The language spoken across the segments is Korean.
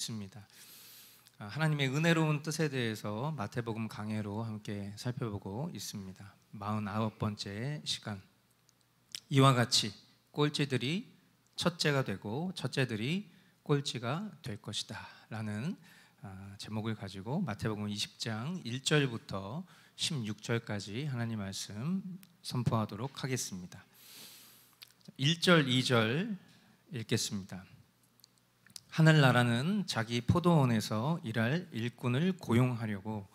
믿습니다. 하나님의 은혜로운 뜻에 대해서 마태복음 강해로 함께 살펴보고 있습니다. 49번째 시간. 이와 같이 꼴찌들이 첫째가 되고 첫째들이 꼴찌가 될 것이다 라는 제목을 가지고 마태복음 20장 1절부터 16절까지 하나님 말씀 선포하도록 하겠습니다. 1절, 2절 읽겠습니다. 하늘나라는 자기 포도원에서 일할 일꾼을 고용하려고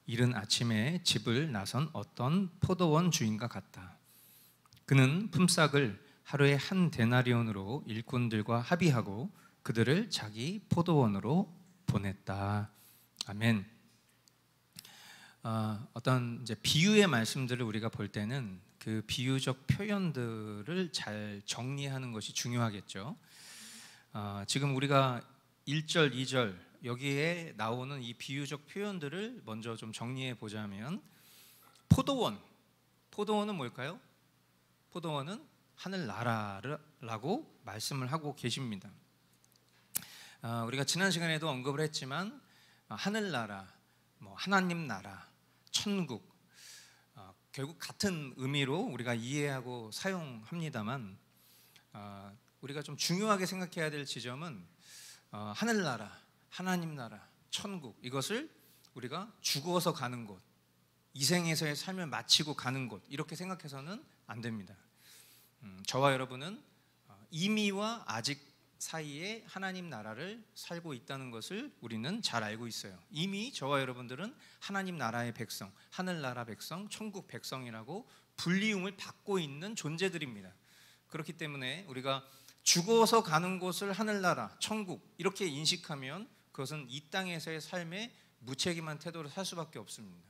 이른 아침에 집을 나선 어떤 포도원 주인과 같다. 그는 품삯을 하루에 한 데나리온으로 일꾼들과 합의하고 그들을 자기 포도원으로 보냈다. 아멘. 어떤 이제 비유의 말씀들을 우리가 볼 때는 그 비유적 표현들을 잘 정리하는 것이 중요하겠죠. 지금 우리가 1절, 2절 여기에 나오는 이 비유적 표현들을 먼저 좀 정리해 보자면 포도원은 뭘까요? 포도원은 하늘나라라고 말씀을 하고 계십니다. 우리가 지난 시간에도 언급을 했지만 하늘나라, 하나님 나라, 천국 결국 같은 의미로 우리가 이해하고 사용합니다만 우리가 좀 중요하게 생각해야 될 지점은 하늘나라, 하나님 나라, 천국 이것을 우리가 죽어서 가는 곳, 이 생에서의 삶을 마치고 가는 곳 이렇게 생각해서는 안 됩니다. 저와 여러분은 이미와 아직 사이에 하나님 나라를 살고 있다는 것을 우리는 잘 알고 있어요. 이미 저와 여러분들은 하나님 나라의 백성, 하늘나라 백성, 천국 백성이라고 불리움을 받고 있는 존재들입니다. 그렇기 때문에 우리가 죽어서 가는 곳을 하늘나라, 천국 이렇게 인식하면 그것은 이 땅에서의 삶에 무책임한 태도를 살 수밖에 없습니다.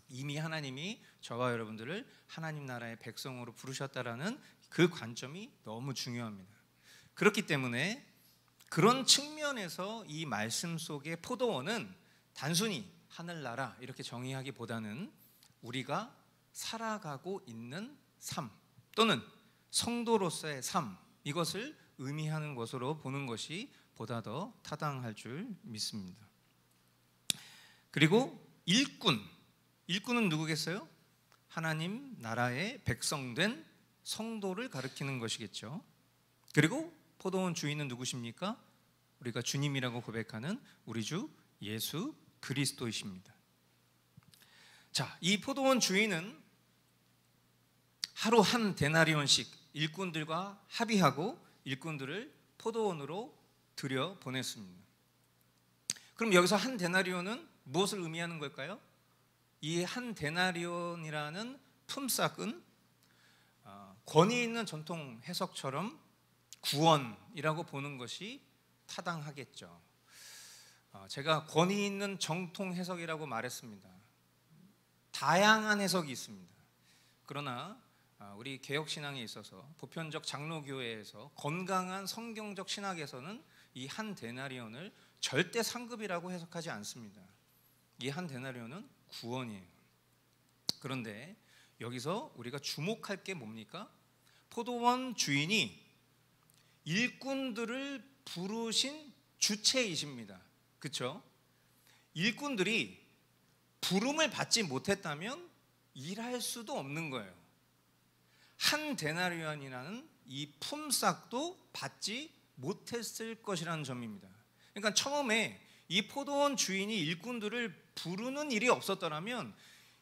이미 하나님이 저와 여러분들을 하나님 나라의 백성으로 부르셨다라는 그 관점이 너무 중요합니다. 그렇기 때문에 그런 측면에서 이 말씀 속의 포도원은 단순히 하늘나라 이렇게 정의하기보다는 우리가 살아가고 있는 삶 또는 성도로서의 삶 이것을 의미하는 것으로 보는 것이 보다 더 타당할 줄 믿습니다. 그리고 일꾼은 누구겠어요? 하나님 나라의 백성된 성도를 가리키는 것이겠죠. 그리고 포도원 주인은 누구십니까? 우리가 주님이라고 고백하는 우리 주 예수 그리스도이십니다. 자, 이 포도원 주인은 하루 한 데나리온씩 일꾼들과 합의하고 일꾼들을 포도원으로 들여 보냈습니다. 그럼 여기서 한 데나리온은 무엇을 의미하는 걸까요? 이 한 데나리온이라는 품삯은 권위 있는 전통 해석처럼 구원이라고 보는 것이 타당하겠죠. 제가 권위 있는 정통 해석이라고 말했습니다. 다양한 해석이 있습니다. 그러나 우리 개혁신앙에 있어서 보편적 장로교회에서 건강한 성경적 신학에서는 이 한 데나리온을 절대 상급이라고 해석하지 않습니다. 이 한 데나리온은 구원이에요. 그런데 여기서 우리가 주목할 게 뭡니까? 포도원 주인이 일꾼들을 부르신 주체이십니다. 그렇죠? 일꾼들이 부름을 받지 못했다면 일할 수도 없는 거예요. 한 데나리온이라는 이 품삯도 받지 못했을 것이라는 점입니다. 그러니까 처음에 이 포도원 주인이 일꾼들을 부르는 일이 없었더라면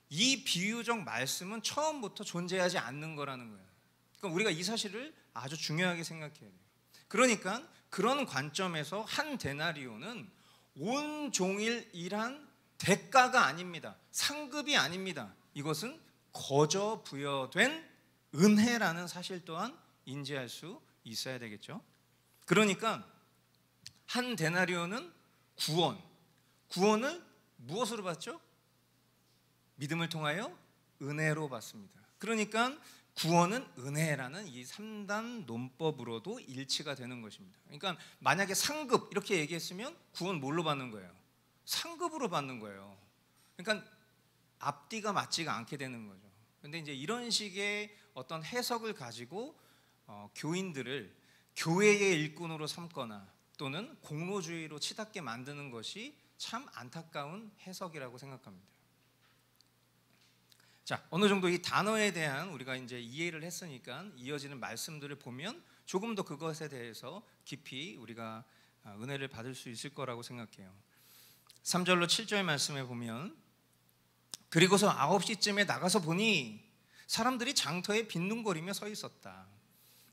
이 비유적 말씀은 처음부터 존재하지 않는 거라는 거예요. 그러니까 우리가 이 사실을 아주 중요하게 생각해야 돼요. 그러니까 그런 관점에서 한 데나리온은 온종일 일한 대가가 아닙니다. 상급이 아닙니다. 이것은 거저 부여된 은혜라는 사실 또한 인지할 수 있어야 되겠죠. 그러니까 한 데나리온은 구원을 무엇으로 받죠? 믿음을 통하여 은혜로 받습니다. 그러니까 구원은 은혜라는 이 3단 논법으로도 일치가 되는 것입니다. 그러니까 만약에 상급 이렇게 얘기했으면 구원 뭘로 받는 거예요? 상급으로 받는 거예요. 그러니까 앞뒤가 맞지가 않게 되는 거죠. 그런데 이제 이런 식의 어떤 해석을 가지고 교인들을 교회의 일꾼으로 삼거나 또는 공로주의로 치닫게 만드는 것이 참 안타까운 해석이라고 생각합니다. 자, 어느 정도 이 단어에 대한 우리가 이제 이해를 했으니까 이어지는 말씀들을 보면 조금 더 그것에 대해서 깊이 우리가 은혜를 받을 수 있을 거라고 생각해요. 3절로 7절 말씀에 보면 그리고서 9시쯤에 나가서 보니 사람들이 장터에 빈둥거리며 서 있었다.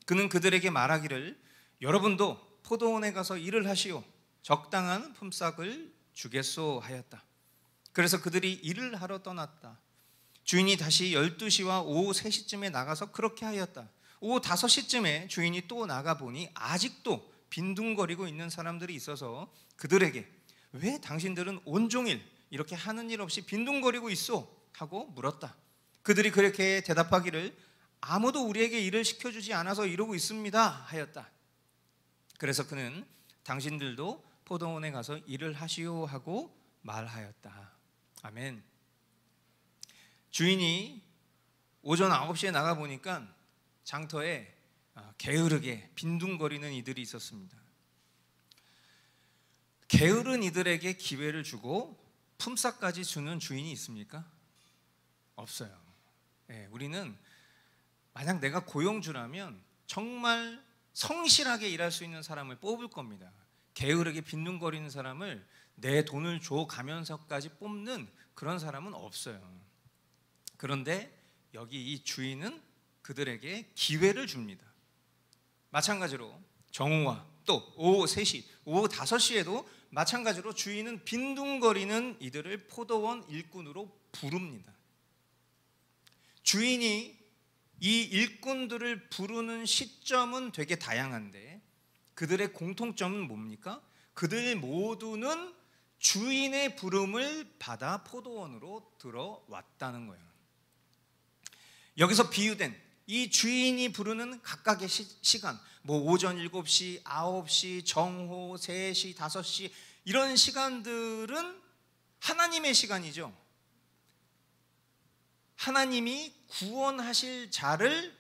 그는 그들에게 말하기를 여러분도 포도원에 가서 일을 하시오. 적당한 품삯을 주겠소 하였다. 그래서 그들이 일을 하러 떠났다. 주인이 다시 12시와 오후 3시쯤에 나가서 그렇게 하였다. 오후 5시쯤에 주인이 또 나가보니 아직도 빈둥거리고 있는 사람들이 있어서 그들에게 왜 당신들은 온종일 이렇게 하는 일 없이 빈둥거리고 있소? 하고 물었다. 그들이 그렇게 대답하기를 아무도 우리에게 일을 시켜주지 않아서 이러고 있습니다 하였다. 그래서 그는 당신들도 포도원에 가서 일을 하시오 하고 말하였다. 아멘. 주인이 오전 9시에 나가보니까 장터에 게으르게 빈둥거리는 이들이 있었습니다. 게으른 이들에게 기회를 주고 품삯까지 주는 주인이 있습니까? 없어요. 우리는 만약 내가 고용주라면 정말 성실하게 일할 수 있는 사람을 뽑을 겁니다. 게으르게 빈둥거리는 사람을 내 돈을 줘가면서까지 뽑는 그런 사람은 없어요. 그런데 여기 이 주인은 그들에게 기회를 줍니다. 마찬가지로 정오와 또 오후 3시, 오후 5시에도 마찬가지로 주인은 빈둥거리는 이들을 포도원 일꾼으로 부릅니다. 주인이 이 일꾼들을 부르는 시점은 되게 다양한데 그들의 공통점은 뭡니까? 그들 모두는 주인의 부름을 받아 포도원으로 들어왔다는 거예요. 여기서 비유된 이 주인이 부르는 각각의 시간, 뭐 오전 7시, 9시, 정오, 3시, 5시 이런 시간들은 하나님의 시간이죠. 하나님이 구원하실 자를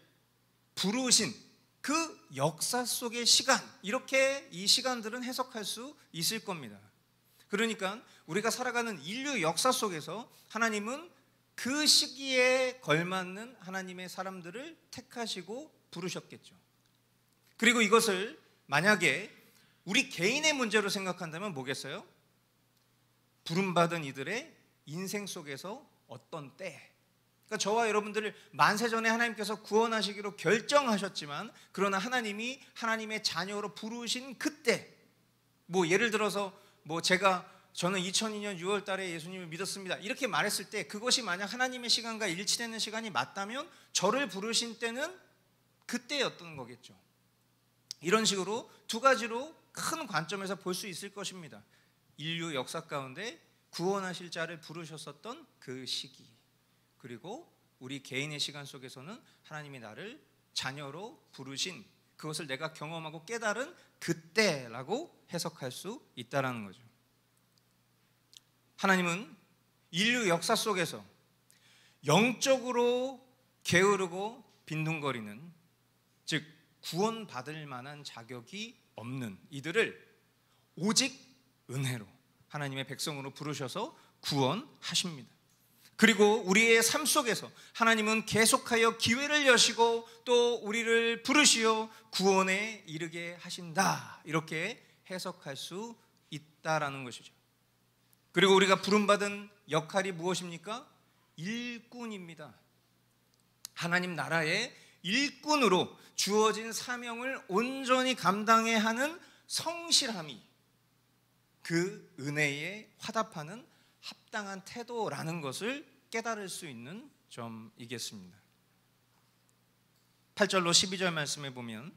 부르신 그 역사 속의 시간, 이렇게 이 시간들은 해석할 수 있을 겁니다. 그러니까 우리가 살아가는 인류 역사 속에서 하나님은 그 시기에 걸맞는 하나님의 사람들을 택하시고 부르셨겠죠. 그리고 이것을 만약에 우리 개인의 문제로 생각한다면 뭐겠어요? 부름받은 이들의 인생 속에서 어떤 때, 그러니까 저와 여러분들을 만세전에 하나님께서 구원하시기로 결정하셨지만 그러나 하나님이 하나님의 자녀로 부르신 그때, 뭐 예를 들어서 저는 2002년 6월 달에 예수님을 믿었습니다 이렇게 말했을 때 그것이 만약 하나님의 시간과 일치되는 시간이 맞다면 저를 부르신 때는 그때였던 거겠죠. 이런 식으로 두 가지로 큰 관점에서 볼 수 있을 것입니다. 인류 역사 가운데 구원하실 자를 부르셨었던 그 시기, 그리고 우리 개인의 시간 속에서는 하나님이 나를 자녀로 부르신 그것을 내가 경험하고 깨달은 그때라고 해석할 수 있다는 거죠. 하나님은 인류 역사 속에서 영적으로 게으르고 빈둥거리는, 즉 구원받을 만한 자격이 없는 이들을 오직 은혜로 하나님의 백성으로 부르셔서 구원하십니다. 그리고 우리의 삶 속에서 하나님은 계속하여 기회를 여시고 또 우리를 부르시어 구원에 이르게 하신다, 이렇게 해석할 수 있다라는 것이죠. 그리고 우리가 부름받은 역할이 무엇입니까? 일꾼입니다. 하나님 나라의 일꾼으로 주어진 사명을 온전히 감당해야 하는 성실함이 그 은혜에 화답하는 합당한 태도라는 것을 깨달을 수 있는 점이겠습니다. 8절로 12절 말씀에 보면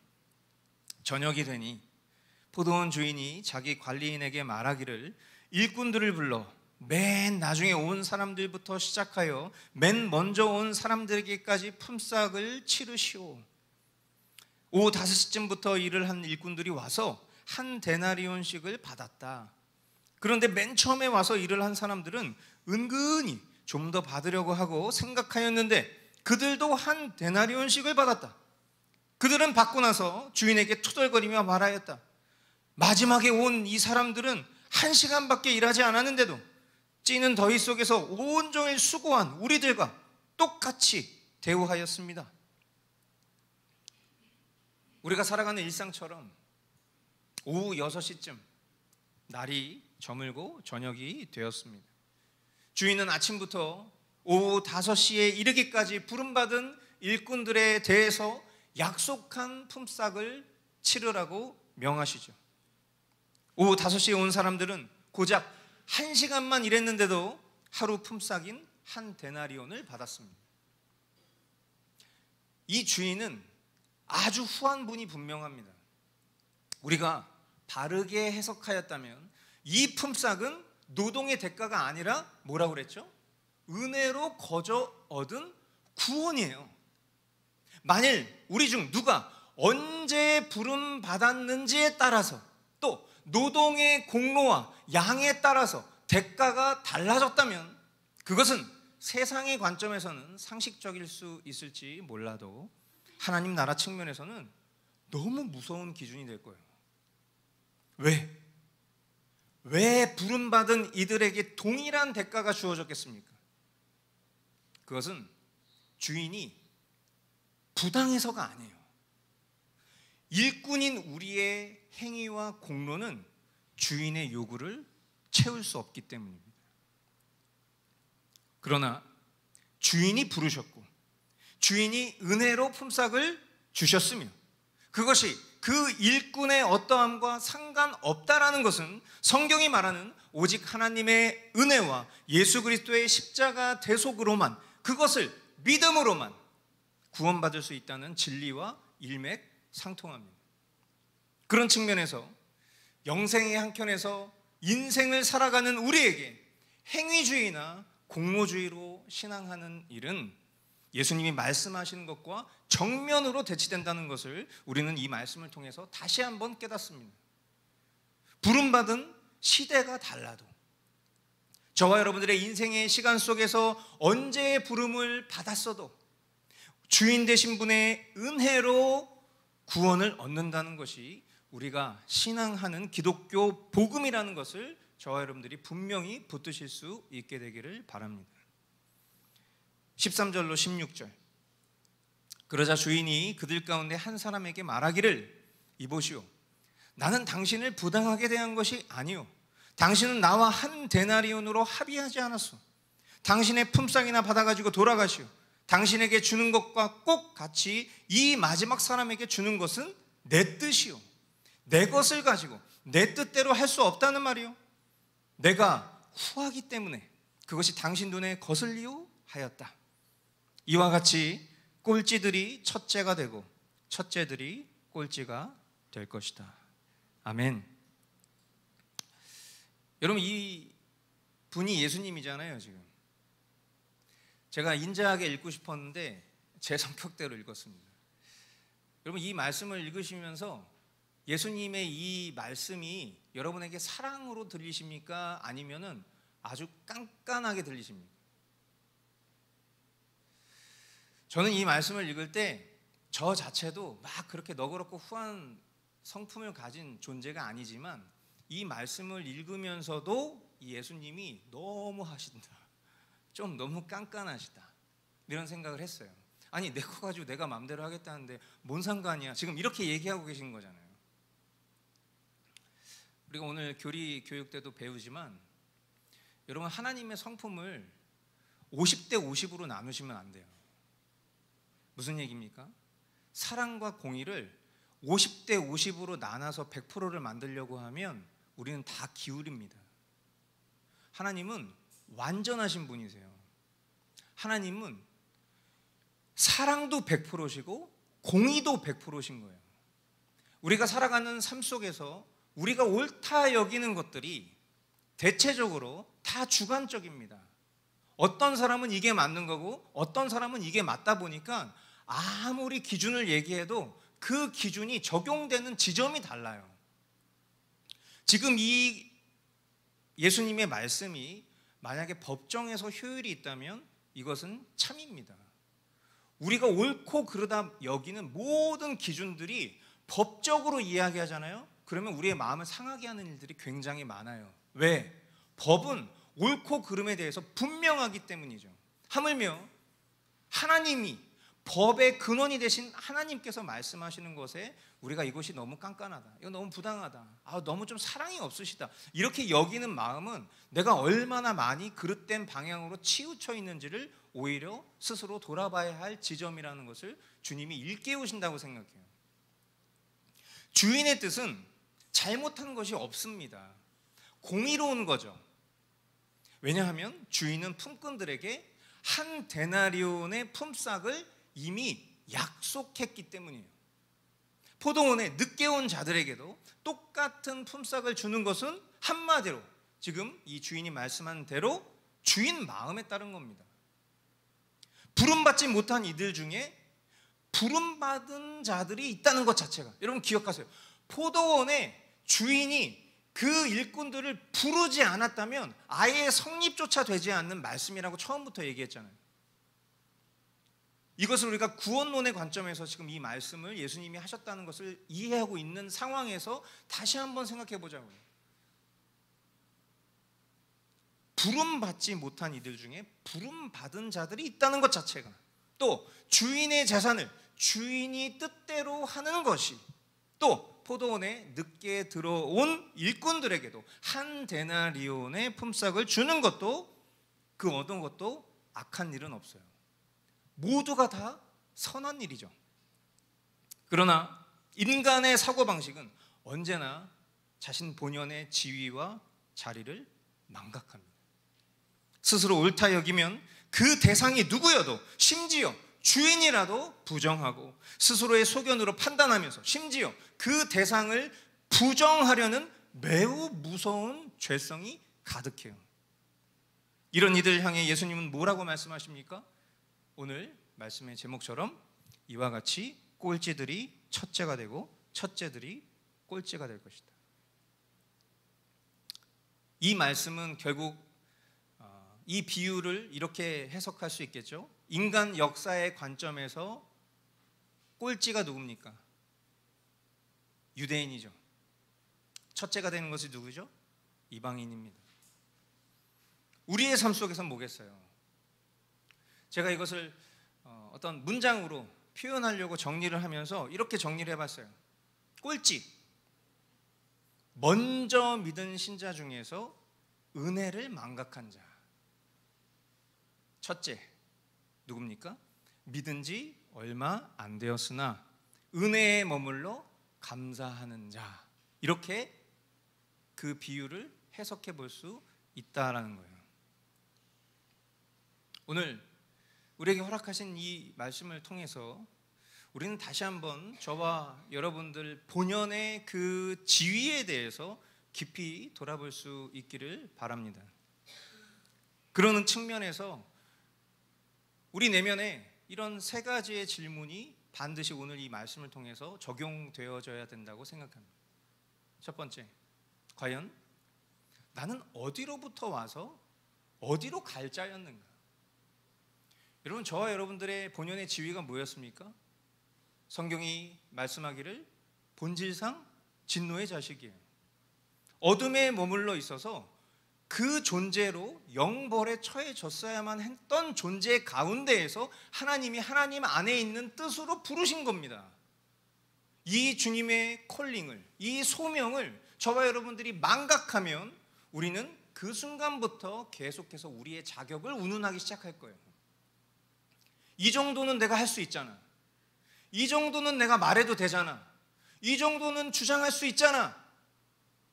저녁이 되니 포도원 주인이 자기 관리인에게 말하기를 일꾼들을 불러 맨 나중에 온 사람들부터 시작하여 맨 먼저 온 사람들에게까지 품삯을 치르시오. 오후 5시쯤부터 일을 한 일꾼들이 와서 한 데나리온씩을 받았다. 그런데 맨 처음에 와서 일을 한 사람들은 은근히 좀 더 받으려고 하고 생각하였는데 그들도 한 데나리온씩을 받았다. 그들은 받고 나서 주인에게 투덜거리며 말하였다. 마지막에 온 이 사람들은 1시간밖에 일하지 않았는데도 찌는 더위 속에서 온종일 수고한 우리들과 똑같이 대우하였습니다. 우리가 살아가는 일상처럼 오후 6시쯤 날이 저물고 저녁이 되었습니다. 주인은 아침부터 오후 5시에 이르기까지 부름받은 일꾼들에 대해서 약속한 품삯을 치르라고 명하시죠. 오후 5시에 온 사람들은 고작 1시간만 일했는데도 하루 품삯인 1데나리온을 받았습니다. 이 주인은 아주 후한 분이 분명합니다. 우리가 바르게 해석하였다면 이 품삯은 노동의 대가가 아니라 뭐라고 그랬죠? 은혜로 거저 얻은 구원이에요. 만일 우리 중 누가 언제 부름 받았는지에 따라서 또 노동의 공로와 양에 따라서 대가가 달라졌다면 그것은 세상의 관점에서는 상식적일 수 있을지 몰라도 하나님 나라 측면에서는 너무 무서운 기준이 될 거예요. 왜 부름받은 이들에게 동일한 대가가 주어졌겠습니까? 그것은 주인이 부당해서가 아니에요. 일꾼인 우리의 행위와 공로는 주인의 요구를 채울 수 없기 때문입니다. 그러나 주인이 부르셨고 주인이 은혜로 품삯을 주셨으며 그것이 그 일꾼의 어떠함과 상관없다라는 것은 성경이 말하는 오직 하나님의 은혜와 예수 그리스도의 십자가 대속으로만 그것을 믿음으로만 구원받을 수 있다는 진리와 일맥상통합니다. 그런 측면에서 영생의 한켠에서 인생을 살아가는 우리에게 행위주의나 공로주의로 신앙하는 일은 예수님이 말씀하시는 것과 정면으로 대치된다는 것을 우리는 이 말씀을 통해서 다시 한번 깨닫습니다. 부름받은 시대가 달라도 저와 여러분들의 인생의 시간 속에서 언제의 부름을 받았어도 주인 되신 분의 은혜로 구원을 얻는다는 것이 우리가 신앙하는 기독교 복음이라는 것을 저와 여러분들이 분명히 붙드실 수 있게 되기를 바랍니다. 13절로 16절 그러자 주인이 그들 가운데 한 사람에게 말하기를 이보시오 나는 당신을 부당하게 대한 것이 아니오 당신은 나와 1데나리온으로 합의하지 않았소 당신의 품삯이나 받아가지고 돌아가시오 당신에게 주는 것과 꼭 같이 이 마지막 사람에게 주는 것은 내 뜻이오 내 것을 가지고 내 뜻대로 할 수 없다는 말이오 내가 후하기 때문에 그것이 당신 눈에 거슬리오 하였다. 이와 같이 꼴찌들이 첫째가 되고 첫째들이 꼴찌가 될 것이다. 아멘. 여러분 이 분이 예수님이잖아요. 지금 제가 인자하게 읽고 싶었는데 제 성격대로 읽었습니다. 여러분 이 말씀을 읽으시면서 예수님의 이 말씀이 여러분에게 사랑으로 들리십니까? 아니면은 아주 깐깐하게 들리십니까? 저는 이 말씀을 읽을 때 저 자체도 막 그렇게 너그럽고 후한 성품을 가진 존재가 아니지만 이 말씀을 읽으면서도 이 예수님이 너무 하신다. 좀 너무 깐깐하시다. 이런 생각을 했어요. 아니 내 거 가지고 내가 마음대로 하겠다는데 뭔 상관이야. 지금 이렇게 얘기하고 계신 거잖아요. 우리가 오늘 교리 교육 때도 배우지만 여러분 하나님의 성품을 50대 50으로 나누시면 안 돼요. 무슨 얘기입니까? 사랑과 공의를 50대 50으로 나눠서 100%를 만들려고 하면 우리는 다 기울입니다. 하나님은 완전하신 분이세요. 하나님은 사랑도 100%시고 공의도 100%신 거예요. 우리가 살아가는 삶 속에서 우리가 옳다 여기는 것들이 대체적으로 다 주관적입니다. 어떤 사람은 이게 맞는 거고 어떤 사람은 이게 맞다 보니까 아무리 기준을 얘기해도 그 기준이 적용되는 지점이 달라요. 지금 이 예수님의 말씀이 만약에 법정에서 효율이 있다면 이것은 참입니다. 우리가 옳고 그르다 여기는 모든 기준들이 법적으로 이야기하잖아요. 그러면 우리의 마음을 상하게 하는 일들이 굉장히 많아요. 왜? 법은 옳고 그름에 대해서 분명하기 때문이죠. 하물며 하나님이 법의 근원이 되신 하나님께서 말씀하시는 것에 우리가 이것이 너무 깐깐하다, 이거 너무 부당하다, 너무 좀 사랑이 없으시다, 이렇게 여기는 마음은 내가 얼마나 많이 그릇된 방향으로 치우쳐 있는지를 오히려 스스로 돌아봐야 할 지점이라는 것을 주님이 일깨우신다고 생각해요. 주인의 뜻은 잘못한 것이 없습니다. 공의로운 거죠. 왜냐하면 주인은 품꾼들에게 한 데나리온의 품삯을 이미 약속했기 때문이에요. 포도원에 늦게 온 자들에게도 똑같은 품삯을 주는 것은 한마디로 지금 이 주인이 말씀한 대로 주인 마음에 따른 겁니다. 부름받지 못한 이들 중에 부름받은 자들이 있다는 것 자체가, 여러분 기억하세요. 포도원에 주인이 그 일꾼들을 부르지 않았다면 아예 성립조차 되지 않는 말씀이라고 처음부터 얘기했잖아요. 이것을 우리가 구원론의 관점에서 지금 이 말씀을 예수님이 하셨다는 것을 이해하고 있는 상황에서 다시 한번 생각해 보자고요. 부름받지 못한 이들 중에 부름받은 자들이 있다는 것 자체가, 또 주인의 재산을 주인이 뜻대로 하는 것이, 또 포도원에 늦게 들어온 일꾼들에게도 한 데나리온의 품삯을 주는 것도, 그 어떤 것도 악한 일은 없어요. 모두가 다 선한 일이죠. 그러나 인간의 사고방식은 언제나 자신 본연의 지위와 자리를 망각합니다. 스스로 옳다 여기면 그 대상이 누구여도, 심지어 주인이라도 부정하고 스스로의 소견으로 판단하면서 심지어 그 대상을 부정하려는 매우 무서운 죄성이 가득해요. 이런 이들 향해 예수님은 뭐라고 말씀하십니까? 오늘 말씀의 제목처럼 이와 같이 꼴찌들이 첫째가 되고 첫째들이 꼴찌가 될 것이다. 이 말씀은 결국 이 비유를 이렇게 해석할 수 있겠죠. 인간 역사의 관점에서 꼴찌가 누굽니까? 유대인이죠. 첫째가 되는 것이 누구죠? 이방인입니다. 우리의 삶 속에서는 뭐겠어요? 제가 이것을 어떤 문장으로 표현하려고 정리를 하면서 이렇게 정리를 해봤어요. 꼴찌, 먼저 믿은 신자 중에서 은혜를 망각한 자. 첫째, 누굽니까? 믿은 지 얼마 안 되었으나 은혜에 머물러 감사하는 자. 이렇게 그 비유를 해석해 볼 수 있다라는 거예요. 오늘 우리에게 허락하신 이 말씀을 통해서 우리는 다시 한번 저와 여러분들 본연의 그 지위에 대해서 깊이 돌아볼 수 있기를 바랍니다. 그러는 측면에서 우리 내면에 이런 세 가지의 질문이 반드시 오늘 이 말씀을 통해서 적용되어져야 된다고 생각합니다. 첫 번째, 과연 나는 어디로부터 와서 어디로 갈 자였는가? 여러분, 저와 여러분들의 본연의 지위가 뭐였습니까? 성경이 말씀하기를 본질상 진노의 자식이에요. 어둠에 머물러 있어서 그 존재로 영벌에 처해졌어야만 했던 존재 가운데에서 하나님이 하나님 안에 있는 뜻으로 부르신 겁니다. 이 주님의 콜링을, 이 소명을 저와 여러분들이 망각하면 우리는 그 순간부터 계속해서 우리의 자격을 운운하기 시작할 거예요. 이 정도는 내가 할 수 있잖아. 이 정도는 내가 말해도 되잖아. 이 정도는 주장할 수 있잖아.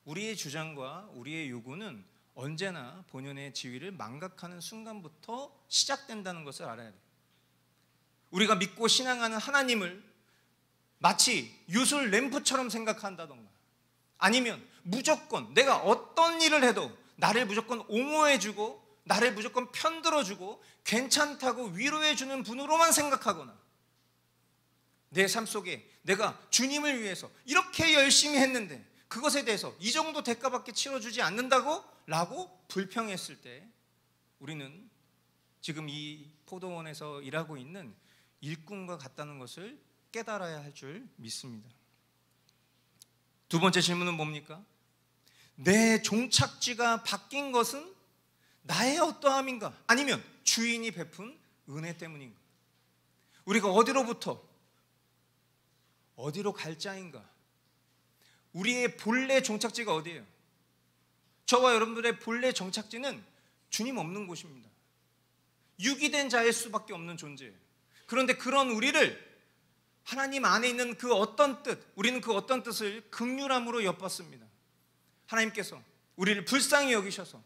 우리의 주장과 우리의 요구는 언제나 본연의 지위를 망각하는 순간부터 시작된다는 것을 알아야 돼요. 우리가 믿고 신앙하는 하나님을 마치 유술 램프처럼 생각한다던가, 아니면 무조건 내가 어떤 일을 해도 나를 무조건 옹호해주고 나를 무조건 편들어주고 괜찮다고 위로해주는 분으로만 생각하거나, 내 삶 속에 내가 주님을 위해서 이렇게 열심히 했는데 그것에 대해서 이 정도 대가밖에 치러주지 않는다고? 라고 불평했을 때 우리는 지금 이 포도원에서 일하고 있는 일꾼과 같다는 것을 깨달아야 할 줄 믿습니다. 두 번째 질문은 뭡니까? 내 종착지가 바뀐 것은 나의 어떠함인가? 아니면 주인이 베푼 은혜 때문인가? 우리가 어디로부터 어디로 갈 자인가? 우리의 본래 종착지가 어디예요? 저와 여러분들의 본래 종착지는 주님 없는 곳입니다. 유기된 자일 수밖에 없는 존재예요. 그런데 그런 우리를 하나님 안에 있는 그 어떤 뜻, 우리는 그 어떤 뜻을 긍휼함으로 엿봤습니다. 하나님께서 우리를 불쌍히 여기셔서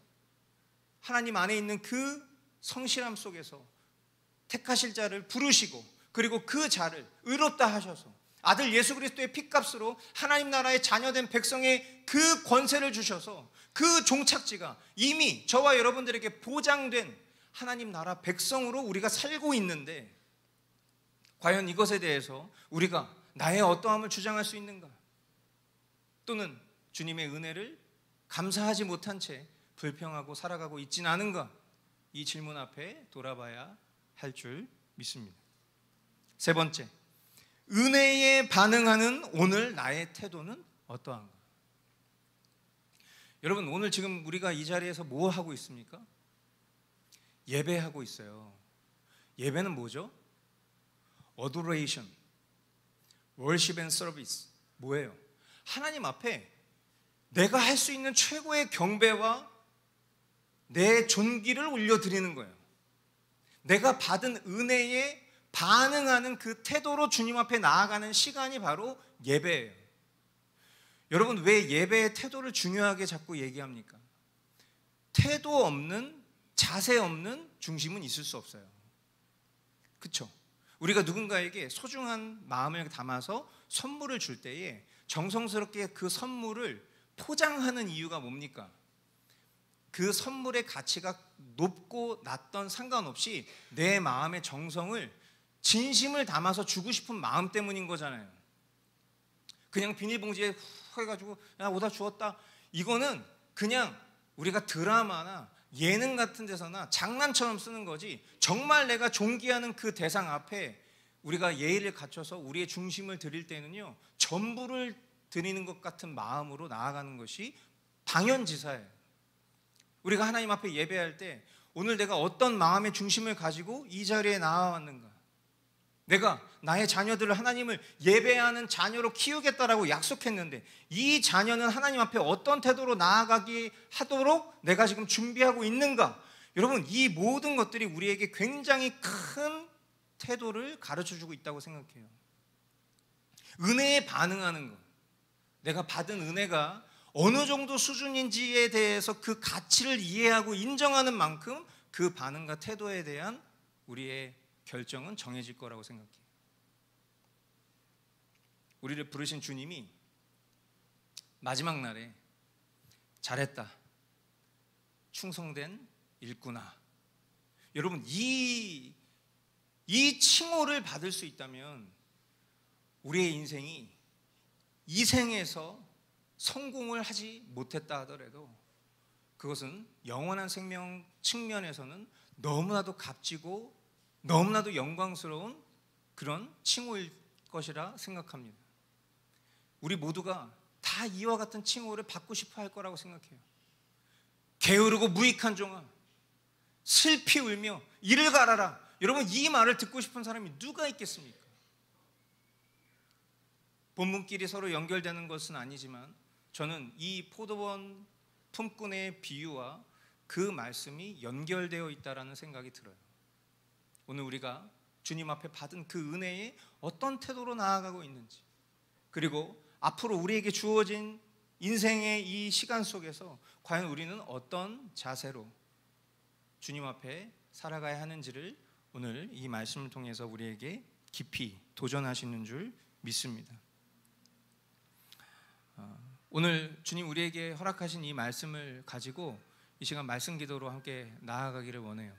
하나님 안에 있는 그 성실함 속에서 택하실 자를 부르시고, 그리고 그 자를 의롭다 하셔서 아들 예수 그리스도의 피값으로 하나님 나라의 자녀된 백성의 그 권세를 주셔서 그 종착지가 이미 저와 여러분들에게 보장된 하나님 나라 백성으로 우리가 살고 있는데, 과연 이것에 대해서 우리가 나의 어떠함을 주장할 수 있는가? 또는 주님의 은혜를 감사하지 못한 채 불평하고 살아가고 있지는 않은가? 이 질문 앞에 돌아봐야 할 줄 믿습니다. 세 번째, 은혜에 반응하는 오늘 나의 태도는 어떠한가? 여러분, 오늘 지금 우리가 이 자리에서 뭐 하고 있습니까? 예배하고 있어요. 예배는 뭐죠? Adoration, Worship and Service. 뭐예요? 하나님 앞에 내가 할 수 있는 최고의 경배와 내 존귀를 올려드리는 거예요. 내가 받은 은혜에 반응하는 그 태도로 주님 앞에 나아가는 시간이 바로 예배예요. 여러분, 왜 예배의 태도를 중요하게 자꾸 얘기합니까? 태도 없는, 자세 없는 중심은 있을 수 없어요. 그렇죠? 우리가 누군가에게 소중한 마음을 담아서 선물을 줄 때에 정성스럽게 그 선물을 포장하는 이유가 뭡니까? 그 선물의 가치가 높고 낮던 상관없이 내 마음의 정성을, 진심을 담아서 주고 싶은 마음 때문인 거잖아요. 그냥 비닐봉지에 후 해가지고 야 오다 주었다, 이거는 그냥 우리가 드라마나 예능 같은 데서나 장난처럼 쓰는 거지, 정말 내가 존귀하는 그 대상 앞에 우리가 예의를 갖춰서 우리의 중심을 드릴 때는요, 전부를 드리는 것 같은 마음으로 나아가는 것이 당연지사예요. 우리가 하나님 앞에 예배할 때 오늘 내가 어떤 마음의 중심을 가지고 이 자리에 나와왔는가? 내가 나의 자녀들을 하나님을 예배하는 자녀로 키우겠다라고 약속했는데 이 자녀는 하나님 앞에 어떤 태도로 나아가게 하도록 내가 지금 준비하고 있는가? 여러분, 이 모든 것들이 우리에게 굉장히 큰 태도를 가르쳐주고 있다고 생각해요. 은혜에 반응하는 것, 내가 받은 은혜가 어느 정도 수준인지에 대해서 그 가치를 이해하고 인정하는 만큼 그 반응과 태도에 대한 우리의 결정은 정해질 거라고 생각해요. 우리를 부르신 주님이 마지막 날에 잘했다, 충성된 일꾼아, 여러분 이 칭호를 받을 수 있다면 우리의 인생이 이 생에서 성공을 하지 못했다 하더라도 그것은 영원한 생명 측면에서는 너무나도 값지고 너무나도 영광스러운 그런 칭호일 것이라 생각합니다. 우리 모두가 다 이와 같은 칭호를 받고 싶어 할 거라고 생각해요. 게으르고 무익한 종아, 슬피 울며 이를 갈아라. 여러분, 이 말을 듣고 싶은 사람이 누가 있겠습니까? 본문끼리 서로 연결되는 것은 아니지만 저는 이 포도원 품꾼의 비유와 그 말씀이 연결되어 있다라는 생각이 들어요. 오늘 우리가 주님 앞에 받은 그 은혜에 어떤 태도로 나아가고 있는지, 그리고 앞으로 우리에게 주어진 인생의 이 시간 속에서 과연 우리는 어떤 자세로 주님 앞에 살아가야 하는지를 오늘 이 말씀을 통해서 우리에게 깊이 도전하시는 줄 믿습니다. 오늘 주님 우리에게 허락하신 이 말씀을 가지고 이 시간 말씀 기도로 함께 나아가기를 원해요.